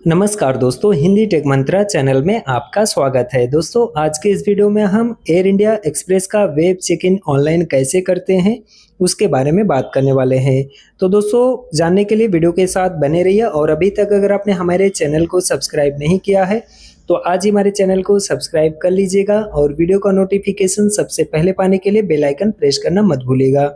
नमस्कार दोस्तों, हिंदी टेक मंत्रा चैनल में आपका स्वागत है। दोस्तों, आज के इस वीडियो में हम एयर इंडिया एक्सप्रेस का वेब चेक इन ऑनलाइन कैसे करते हैं उसके बारे में बात करने वाले हैं। तो दोस्तों, जानने के लिए वीडियो के साथ बने रहिए और अभी तक अगर आपने हमारे चैनल को सब्सक्राइब नहीं किया है तो आज ही हमारे चैनल को सब्सक्राइब कर लीजिएगा और वीडियो का नोटिफिकेशन सबसे पहले पाने के लिए बेल आइकन प्रेस करना मत भूलिएगा।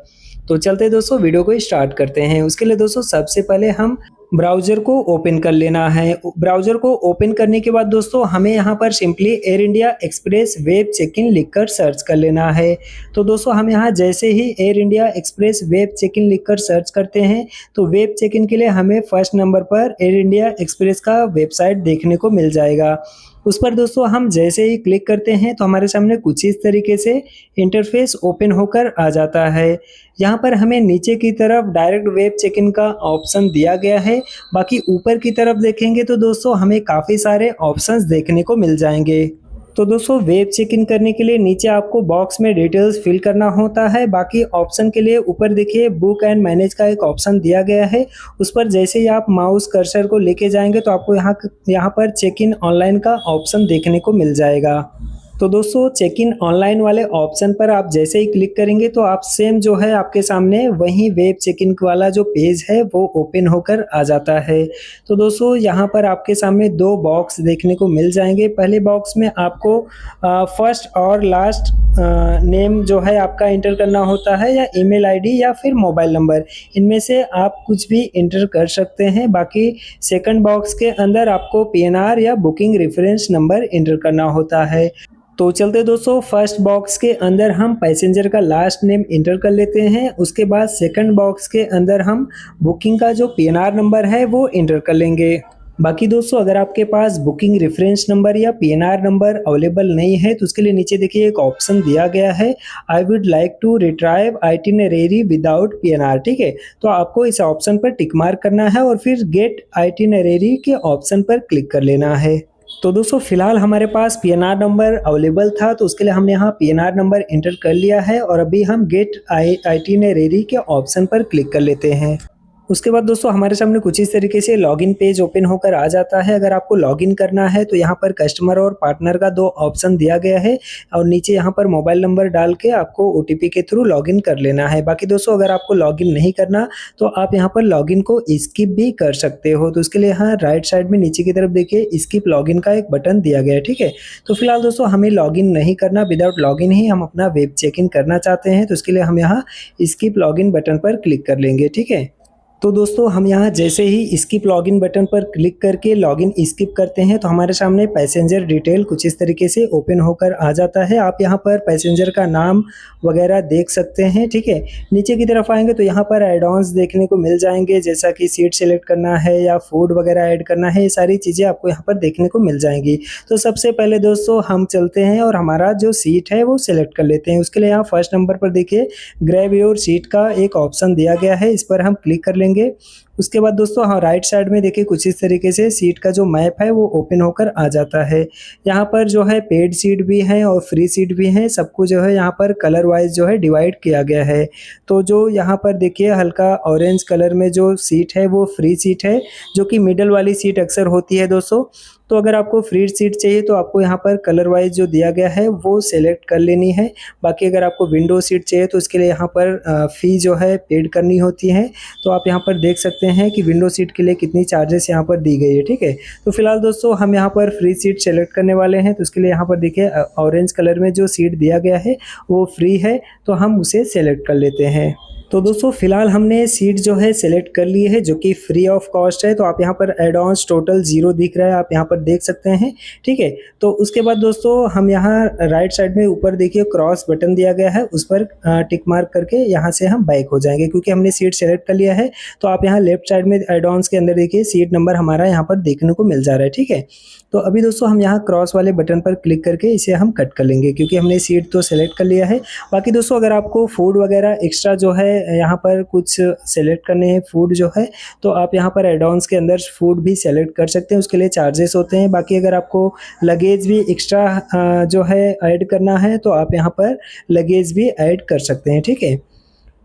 तो चलते दोस्तों, वीडियो को स्टार्ट करते हैं। उसके लिए दोस्तों सबसे पहले हम ब्राउज़र को ओपन कर लेना है। ब्राउज़र को ओपन करने के बाद दोस्तों हमें यहाँ पर simply Air India Express web check in लिखकर सर्च कर लेना है। तो दोस्तों हम यहाँ जैसे ही Air India Express web check in लिखकर सर्च करते हैं तो वेब चेक इन के लिए हमें फर्स्ट नंबर पर एयर इंडिया एक्सप्रेस का वेबसाइट देखने को मिल जाएगा। उस पर दोस्तों हम जैसे ही क्लिक करते हैं तो हमारे सामने कुछ इस तरीके से इंटरफेस ओपन होकर आ जाता है। यहाँ पर हमें नीचे की तरफ डायरेक्ट वेब चेक इन का ऑप्शन दिया गया है। बाकी ऊपर की तरफ देखेंगे तो दोस्तों हमें काफ़ी सारे ऑप्शंस देखने को मिल जाएंगे। तो दोस्तों वेब चेक इन करने के लिए नीचे आपको बॉक्स में डिटेल्स फिल करना होता है। बाकी ऑप्शन के लिए ऊपर देखिए बुक एंड मैनेज का एक ऑप्शन दिया गया है। उस पर जैसे ही आप माउस कर्सर को लेके जाएंगे तो आपको यहाँ पर चेक इन ऑनलाइन का ऑप्शन देखने को मिल जाएगा। तो दोस्तों चेक इन ऑनलाइन वाले ऑप्शन पर आप जैसे ही क्लिक करेंगे तो आप सेम जो है आपके सामने वही वेब चेक इन वाला जो पेज है वो ओपन होकर आ जाता है। तो दोस्तों यहाँ पर आपके सामने दो बॉक्स देखने को मिल जाएंगे। पहले बॉक्स में आपको फर्स्ट और लास्ट नेम जो है आपका इंटर करना होता है या ईमेल आईडी या फिर मोबाइल नंबर, इनमें से आप कुछ भी इंटर कर सकते हैं। बाकी सेकंड बॉक्स के अंदर आपको पीएनआर या बुकिंग रेफरेंस नंबर इंटर करना होता है। तो चलते दोस्तों फर्स्ट बॉक्स के अंदर हम पैसेंजर का लास्ट नेम इंटर कर लेते हैं। उसके बाद सेकंड बॉक्स के अंदर हम बुकिंग का जो पीएनआर नंबर है वो इंटर कर लेंगे। बाकी दोस्तों अगर आपके पास बुकिंग रेफरेंस नंबर या पीएनआर नंबर अवेलेबल नहीं है तो उसके लिए नीचे देखिए एक ऑप्शन दिया गया है, I would like to retrieve itinerary without PNR. ठीक है, तो आपको इस ऑप्शन पर टिक मार्क करना है और फिर गेट आइटिनरी के ऑप्शन पर क्लिक कर लेना है। तो दोस्तों फिलहाल हमारे पास पीएनआर नंबर अवेलेबल था तो उसके लिए हमने यहाँ पीएनआर नंबर इंटर कर लिया है और अभी हम गेट आइटिनरी के ऑप्शन पर क्लिक कर लेते हैं। उसके बाद दोस्तों हमारे सामने कुछ इस तरीके से लॉगिन पेज ओपन होकर आ जाता है। अगर आपको लॉगिन करना है तो यहाँ पर कस्टमर और पार्टनर का दो ऑप्शन दिया गया है और नीचे यहाँ पर मोबाइल नंबर डाल के आपको ओटीपी के थ्रू लॉगिन कर लेना है। बाकी दोस्तों अगर आपको लॉगिन नहीं करना तो आप यहाँ पर लॉगिन को स्किप भी कर सकते हो। तो उसके लिए यहाँ राइट साइड में नीचे की तरफ देखिए स्किप लॉगिन का एक बटन दिया गया है। ठीक है, तो फिलहाल दोस्तों हमें लॉगिन नहीं करना, विदाउट लॉगिन ही हम अपना वेब चेक इन करना चाहते हैं तो उसके लिए हम यहाँ स्किप लॉगिन बटन पर क्लिक कर लेंगे। ठीक है, तो दोस्तों हम यहाँ जैसे ही स्किप लॉगिन बटन पर क्लिक करके लॉगिन स्किप करते हैं तो हमारे सामने पैसेंजर डिटेल कुछ इस तरीके से ओपन होकर आ जाता है। आप यहाँ पर पैसेंजर का नाम वगैरह देख सकते हैं। ठीक है, नीचे की तरफ आएंगे तो यहाँ पर एड ऑन्स देखने को मिल जाएंगे, जैसा कि सीट सेलेक्ट करना है या फूड वगैरह ऐड करना है, ये सारी चीज़ें आपको यहाँ पर देखने को मिल जाएंगी। तो सबसे पहले दोस्तों हम चलते हैं और हमारा जो सीट है वो सिलेक्ट कर लेते हैं। उसके लिए यहाँ फर्स्ट नंबर पर देखिए ग्रैब योर सीट का एक ऑप्शन दिया गया है, इस पर हम क्लिक कर लेंगे। उसके बाद दोस्तों हाँ राइट साइड में देखिए कुछ इस तरीके से सीट का जो मैप है वो ओपन होकर आ जाता है। यहाँ पर जो है पेड सीट भी है और फ्री सीट भी है, सबको जो है यहाँ पर कलर वाइज जो है डिवाइड किया गया है। तो जो यहाँ पर देखिए हल्का ऑरेंज कलर में जो सीट है वो फ्री सीट है, जो कि मिडल वाली सीट अक्सर होती है दोस्तों। तो अगर आपको फ्री सीट चाहिए तो आपको यहाँ पर कलर वाइज जो दिया गया है वो सेलेक्ट कर लेनी है। बाकी अगर आपको विंडो सीट चाहिए तो उसके लिए यहाँ पर फ़ी जो है पेड करनी होती है। तो आप यहाँ पर देख सकते हैं कि विंडो सीट के लिए कितनी चार्जेस यहाँ पर दी गई है। ठीक है, तो फिलहाल दोस्तों हम यहाँ पर फ्री सीट सेलेक्ट करने वाले हैं तो उसके लिए यहाँ पर देखिए ऑरेंज कलर में जो सीट दिया गया है वो फ्री है, तो हम उसे सेलेक्ट कर लेते हैं। तो दोस्तों फिलहाल हमने सीट जो है सेलेक्ट कर ली है जो कि फ्री ऑफ कॉस्ट है। तो आप यहाँ पर एड ऑन्स टोटल 0 दिख रहा है, आप यहाँ पर देख सकते हैं। ठीक है, तो उसके बाद दोस्तों हम यहाँ राइट साइड में ऊपर देखिए क्रॉस बटन दिया गया है, उस पर टिक मार्क करके यहाँ से हम बैक हो जाएंगे क्योंकि हमने सीट सेलेक्ट कर लिया है। तो आप यहाँ लेफ्ट साइड में एड ऑन्स के अंदर देखिए सीट नंबर हमारा यहाँ पर देखने को मिल जा रहा है। ठीक है, तो अभी दोस्तों हम यहाँ क्रॉस वाले बटन पर क्लिक करके इसे हम कट कर लेंगे क्योंकि हमने सीट तो सेलेक्ट कर लिया है। बाकी दोस्तों अगर आपको फूड वगैरह एक्स्ट्रा जो है यहाँ पर कुछ सेलेक्ट करने हैं फूड जो है तो आप यहाँ पर एड ऑन्स के अंदर फूड भी सेलेक्ट कर सकते हैं, उसके लिए चार्जेस होते हैं। बाकी अगर आपको लगेज भी एक्स्ट्रा जो है ऐड करना है तो आप यहाँ पर लगेज भी ऐड कर सकते हैं। ठीक है,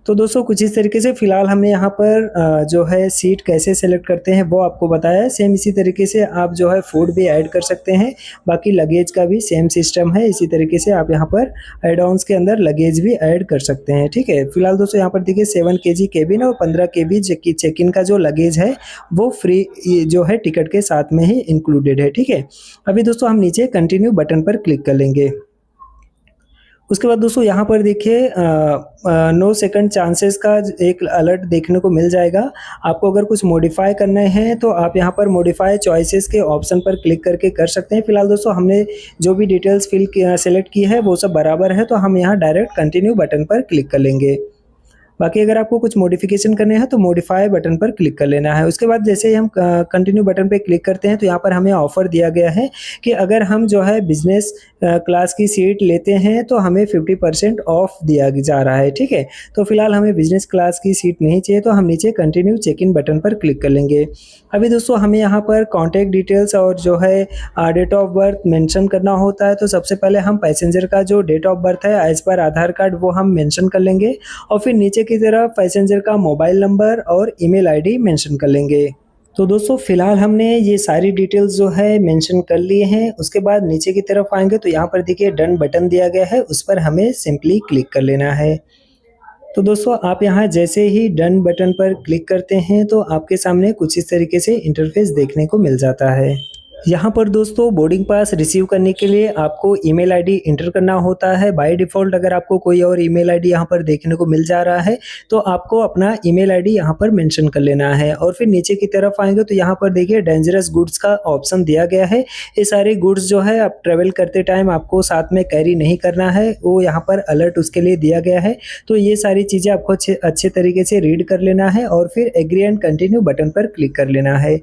तो दोस्तों कुछ इस तरीके से फ़िलहाल हमने यहाँ पर जो है सीट कैसे सेलेक्ट करते हैं वो आपको बताया है। सेम इसी तरीके से आप जो है फूड भी ऐड कर सकते हैं, बाकी लगेज का भी सेम सिस्टम है। इसी तरीके से आप यहाँ पर ऐड ऑन्स के अंदर लगेज भी ऐड कर सकते हैं, ठीक है। फिलहाल दोस्तों यहाँ पर देखिए 7 केजी केबिन और 15 केबी चेक इन का जो लगेज है वो फ्री जो है टिकट के साथ में ही इंक्लूडेड है, ठीक है। अभी दोस्तों हम नीचे कंटिन्यू बटन पर क्लिक कर लेंगे। उसके बाद दोस्तों यहाँ पर देखिए नो सेकंड चांसेस का एक अलर्ट देखने को मिल जाएगा। आपको अगर कुछ मॉडिफाई करने हैं तो आप यहाँ पर मॉडिफाई चॉइसेस के ऑप्शन पर क्लिक करके कर सकते हैं। फिलहाल दोस्तों हमने जो भी डिटेल्स सेलेक्ट की है वो सब बराबर है, तो हम यहाँ डायरेक्ट कंटिन्यू बटन पर क्लिक कर लेंगे। बाकी अगर आपको कुछ मॉडिफिकेशन करने हैं तो मॉडिफाई बटन पर क्लिक कर लेना है। उसके बाद जैसे ही हम कंटिन्यू बटन पे क्लिक करते हैं तो यहाँ पर हमें ऑफर दिया गया है कि अगर हम जो है बिजनेस क्लास की सीट लेते हैं तो हमें 50% ऑफ दिया जा रहा है, ठीक है। तो फिलहाल हमें बिजनेस क्लास की सीट नहीं चाहिए, तो हम नीचे कंटिन्यू चेक इन बटन पर क्लिक कर लेंगे। अभी दोस्तों हमें यहाँ पर कॉन्टैक्ट डिटेल्स और जो है डेट ऑफ बर्थ मेंशन करना होता है। तो सबसे पहले हम पैसेंजर का जो डेट ऑफ बर्थ है एज पर आधार कार्ड वो हम मेंशन कर लेंगे, और फिर नीचे की तरफ पैसेंजर का मोबाइल नंबर और ईमेल आईडी मेंशन कर लेंगे। तो दोस्तों फिलहाल हमने ये सारी डिटेल्स जो है मेंशन कर लिए हैं। उसके बाद नीचे की तरफ आएंगे तो यहाँ पर देखिए डन बटन दिया गया है, उस पर हमें सिंपली क्लिक कर लेना है। तो दोस्तों आप यहाँ जैसे ही डन बटन पर क्लिक करते हैं तो आपके सामने कुछ इस तरीके से इंटरफेस देखने को मिल जाता है। यहाँ पर दोस्तों बोर्डिंग पास रिसीव करने के लिए आपको ईमेल आईडी इंटर करना होता है। बाय डिफ़ॉल्ट अगर आपको कोई और ईमेल आईडी यहाँ पर देखने को मिल जा रहा है तो आपको अपना ईमेल आईडी यहाँ पर मेंशन कर लेना है। और फिर नीचे की तरफ आएंगे तो यहाँ पर देखिए डेंजरस गुड्स का ऑप्शन दिया गया है। ये सारे गुड्स जो है आप ट्रेवल करते टाइम आपको साथ में कैरी नहीं करना है, वो यहाँ पर अलर्ट उसके लिए दिया गया है। तो ये सारी चीज़ें आपको अच्छे तरीके से रीड कर लेना है और फिर एग्री एंड कंटिन्यू बटन पर क्लिक कर लेना है।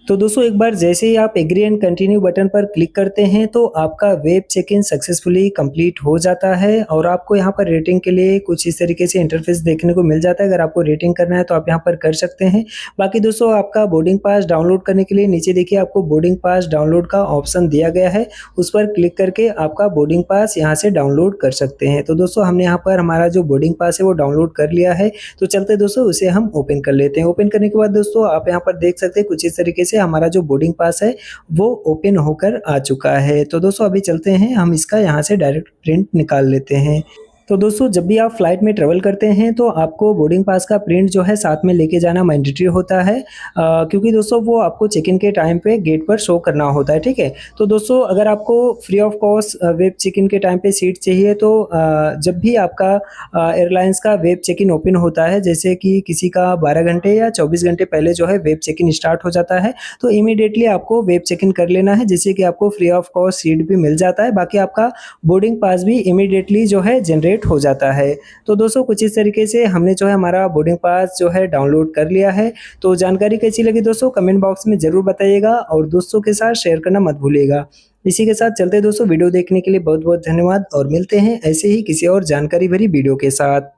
तो दोस्तों एक बार जैसे ही आप एग्री एंड कंटिन्यू बटन पर क्लिक करते हैं तो आपका web check in successfully complete हो जाता है, और आपको यहाँ पर रेटिंग के लिए कुछ इस तरीके से इंटरफेस देखने को मिल जाता है। अगर आपको रेटिंग करना है तो आप यहाँ पर कर सकते हैं। बाकी दोस्तों आपका बोर्डिंग पास डाउनलोड करने के लिए नीचे देखिए आपको बोर्डिंग पास डाउनलोड का ऑप्शन दिया गया है, उस पर क्लिक करके आपका बोर्डिंग पास यहाँ से डाउनलोड कर सकते हैं। तो दोस्तों हमने यहाँ पर हमारा जो बोर्डिंग पास है वो डाउनलोड कर लिया है। तो चलते दोस्तों उसे हम ओपन कर लेते हैं। ओपन करने के बाद दोस्तों आप यहाँ पर देख सकते हैं कुछ इस तरीके से हमारा जो बोर्डिंग पास है वो ओपन होकर आ चुका है। तो दोस्तों अभी चलते हैं हम इसका यहाँ से डायरेक्ट प्रिंट निकाल लेते हैं। तो दोस्तों जब भी आप फ्लाइट में ट्रेवल करते हैं तो आपको बोर्डिंग पास का प्रिंट जो है साथ में लेके जाना मैंडेटरी होता है, क्योंकि दोस्तों वो आपको चेक इन के टाइम पे गेट पर शो करना होता है, ठीक है। तो दोस्तों अगर आपको free of cost web check in के टाइम पे सीट चाहिए तो जब भी आपका एयरलाइंस का वेब चेक इन ओपन होता है, जैसे कि किसी का 12 घंटे या 24 घंटे पहले जो है वेब चेक इन स्टार्ट हो जाता है, तो इमीडिएटली आपको वेब चेक इन कर लेना है, जिससे कि आपको फ्री ऑफ कॉस्ट सीट भी मिल जाता है। बाकी आपका बोर्डिंग पास भी इमीडिएटली जो है जनरेट हो जाता है। तो दोस्तों कुछ इस तरीके से हमने जो है हमारा बोर्डिंग पास जो है डाउनलोड कर लिया है। तो जानकारी कैसी लगी दोस्तों कमेंट बॉक्स में जरूर बताइएगा, और दोस्तों के साथ शेयर करना मत भूलिएगा। इसी के साथ चलते दोस्तों वीडियो देखने के लिए बहुत बहुत धन्यवाद, और मिलते हैं ऐसे ही किसी और जानकारी भरी वीडियो के साथ।